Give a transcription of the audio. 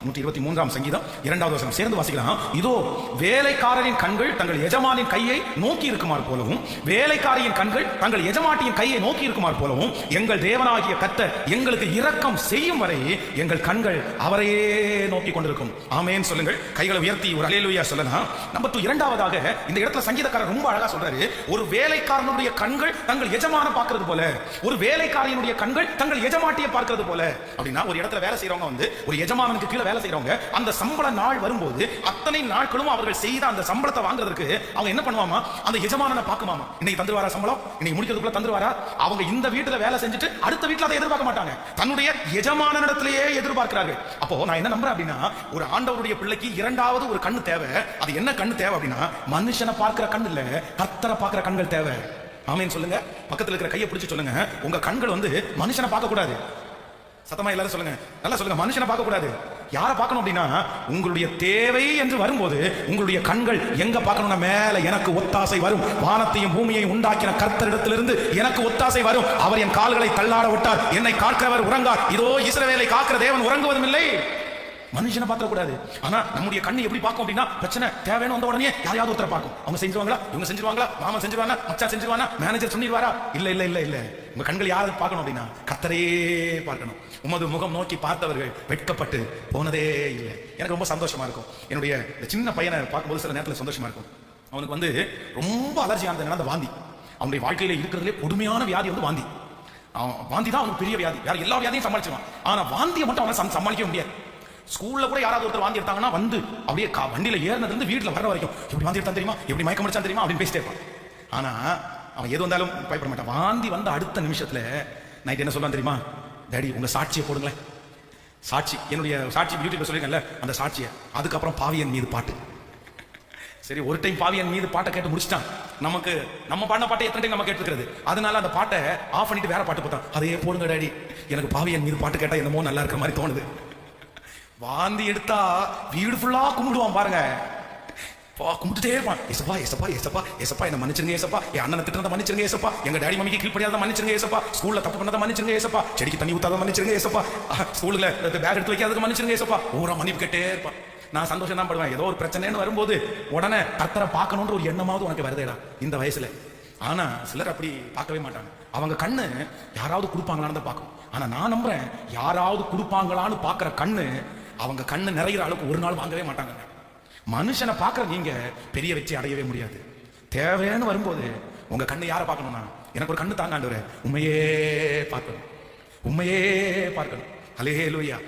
123 சங்கீதம் 2வது வசனம் சேர்ந்து வாசிக்கலாம். இதோ வேலைக்காரரின் கண்கள் தங்கள் எஜமானின் கையை நோக்கி இருக்குமாறு போலவும் வேலைக்காரியின் கண்கள் தங்கள் எஜமாட்டியின் கையை நோக்கி இருக்குமாறு போலவும் எங்கள் தேவனாகிய கர்த்தர் எங்களுக்கு இரக்கம் செய்யும் வரை எங்கள் கண்கள் அவரையே நோக்கி கொண்டிருக்கும். ஆமென் சொல்லுங்கள். கைகளை உயர்த்தி ஒரு அல்லேலூயா சொல்லலாம். நம்பர் 2 இரண்டாவதாக இந்த இடத்துல சங்கீதக்காரர் ரொம்ப அழகா சொல்றாரு. ஒரு வேலைக்காரனுடைய கண்கள் தங்கள் எஜமான பார்க்கிறது போல, ஒரு வேலைக்காரியினுடைய கண்கள் தங்கள் எஜமாட்டியை பார்க்கிறது போல. அப்படின்னா ஒரு இடத்துல வேலை செய்யறவங்க வந்து ஒரு எஜமானனுக்கு கீழே வேலை செய்றவங்க அந்த சம்பள நாள் வரும்போது அத்தனை நாட்களும் அவர்கள் செய்த அந்த சம்பளத்தை வாங்குறதுக்கு அவங்க என்ன பண்ணுவாமா, அந்த எஜமானனை பார்க்குமாமா. இன்னைக்கு தந்துருவாரா சம்பளம், இன்னைக்கு முடிக்கிறதுக்குள்ள தந்துருவாரா. அவங்க இந்த வீட்டுல வேலை செஞ்சுட்டு அடுத்த வீட்டுல அதை எதிர்பார்க்க மாட்டாங்க, தன்னுடைய எஜமானனிடத்திலேயே எதிர்பார்க்கிறார்கள். அப்போ நான் என்ன நம்புறேன் அப்படின்னா, ஒரு ஆண்டவருடைய பிள்ளைக்கு இரண்டாவது ஒரு கண்ணு தேவை. அது என்ன கண்ணு தேவை அப்படின்னா, மனுஷனை பார்க்கிற கண்ணு இல்ல, கர்த்தரை பார்க்கிற கண்கள் தேவை. ஆமென் சொல்லுங்க. பக்கத்துல இருக்கிற கையை பிடிச்சு சொல்லுங்க, உங்க கண்கள் வந்து மனுஷனை பார்க்க கூடாது. சத்தமா எல்லாரும் சொல்லுங்க, நல்லா சொல்லுங்க. மனுஷனை பார்க்க கூடாது. யாரை பார்க்கணும் அப்படின்னா, உங்களுடைய தேவை என்று வரும்போது உங்களுடைய கண்கள் எங்க பார்க்கணும்னா, மேல எனக்கு ஒத்தாசை வரும், வானத்தையும் பூமியையும் உண்டாக்கின கர்த்தரிடத்திலிருந்து எனக்கு ஒத்தாசை வரும். அவர் என் கால்களை தள்ளாட விட்டார், என்னை காக்கிறவர் உறங்கார். இதோ இஸ்ரவேலை காக்கிற தேவன் உறங்குவதும் இல்லை. மனுஷனை பார்க்க கூடாது. ஆனா நம்முடைய கண்ணு எப்படி பார்க்கும் அப்படின்னா, பிரச்சனை தேவைன்னு வந்த உடனே யாரையாவது ஒருத்தரை பார்க்கும். அவங்க செஞ்சுவாங்களா, இவங்க செஞ்சுவாங்களா, மாமன் செஞ்சுவானா, மச்சான் செஞ்சுவானா, மேனேஜர் சொல்லிடுவாரா? இல்ல இல்ல இல்ல இல்ல. உங்க கண்கள் யாரை பார்க்கணும் அப்படின்னா, கர்த்தரையே பார்க்கணும். உமது முகம் நோக்கி பார்த்தவர்கள் வெட்கப்பட்டு போனதே இல்லை. எனக்கு ரொம்ப சந்தோஷமா இருக்கும். என்னுடைய சின்ன பையனை பார்க்கும்போது சில நேரத்தில் சந்தோஷமா இருக்கும். அவனுக்கு வந்து ரொம்ப அலர்ஜியானது அந்த வாந்தி. அவனுடைய வாழ்க்கையில இருக்கிறதுலே கொடுமையான வியாதி வந்து வாந்தி. வாந்தி தான் அவனுக்கு பெரிய வியாதி. வேற எல்லா வியாதியும் சமாளிச்சுவான். ஆனா வாந்தியை மட்டும் அவனை சமாளிக்க முடியாது. ஸ்கூல்ல கூட யாராவது ஒருத்தர் வாந்தி எடுத்தாங்கன்னா வந்து அப்படியே வண்டியில ஏறினதுல இருந்து வீட்டுல வர வரைக்கும் எப்படி வாந்தி எடுத்தான் தெரியுமா, எப்படி மயக்கம் முடிச்சான் தெரியுமா அப்படின்னு பேசிட்டே இருப்பான். ஆனா அவன் எது வந்தாலும் பயப்பட மாட்டான். வாந்தி வந்த அடுத்த நிமிஷத்துல நைட் என்ன சொல்றான் தெரியுமா, டாடி உங்க சாட்சியை போடுங்களேன். சாட்சி, என்னுடைய சாட்சி யூடியூப்ல சொல்லிருக்கேன்ல, அந்த சாட்சியை. அதுக்கப்புறம் பாவியன் மீது பாட்டு. சரி, ஒரு டைம் பாவியன் மீது பாட்டை கேட்டு முடிச்சிட்டான். நமக்கு நம்ம பாடின பாட்டை எத்தனை டைம் நம்ம கேட்டுக்கிறது. அதனால அந்த பாட்டை ஆஃப் பண்ணிட்டு வேற பாட்டு போட்டான். அதையே போடுங்க டாடி, எனக்கு பாவியன் மீது பாட்டு கேட்டா என்னமோ நல்லா இருக்கிற மாதிரி தோணுது. வாந்தி எடுத்தா வீடு ஃபுல்லா கும்பிடுவான் பாருங்க. கும்பிட்டுட்டே இருப்பான். ஏசப்பா ஏசப்பா ஏசப்பா ஏசப்பா என்ன மன்னிச்சிருங்க ஏசப்பா, என் அண்ணனை திட்டுறத மன்னிச்சிருங்க ஏசப்பா, எங்க டாடி மம்மிக்கு கீழ்ப்படியாத மன்னிச்சிருங்க ஏசப்பா, ஸ்கூல்ல தப்பு பண்ணதை மன்னிச்சிருங்க ஏசப்பா, செடிக்கு தண்ணி ஊத்தாத மன்னிச்சிருங்க ஏசப்பா, ஸ்கூல்ல பேக் எடுத்து வைக்காததுக்கு மன்னிச்சிருங்க ஏசப்பா. ஊரா மன்னிப்பு கேட்டே இருப்பான். நான் சந்தோஷம் தான் படுவேன். ஏதோ ஒரு பிரச்சனைன்னு வரும்போது உடனே கர்த்தரை பார்க்கணுன்ற ஒரு எண்ணமாவது உனக்கு வருதேடா இந்த வயசுல. ஆனா சிலர் அப்படி பார்க்கவே மாட்டாங்க. அவங்க கண்ணு யாராவது கொடுப்பாங்களான்னு தான் பார்க்கும். ஆனா நான் நம்புறேன், யாராவது கொடுப்பாங்களான்னு பார்க்கிற கண்ணு அவங்க கண்ணு நிறைகிற அளவுக்கு ஒரு நாள் வாங்கவே மாட்டாங்க. மனுஷனை பார்க்கற நீங்க பெரிய வெற்றி அடையவே முடியாது. தேவைன்னு வரும்போது உங்க கண்ணு யாரை பார்க்கணும்னா, எனக்கு ஒரு கண்ணு தாங்க ஆண்டவரே, உண்மையே பார்க்கணும், உண்மையே பார்க்கணும். அல்லேலூயா.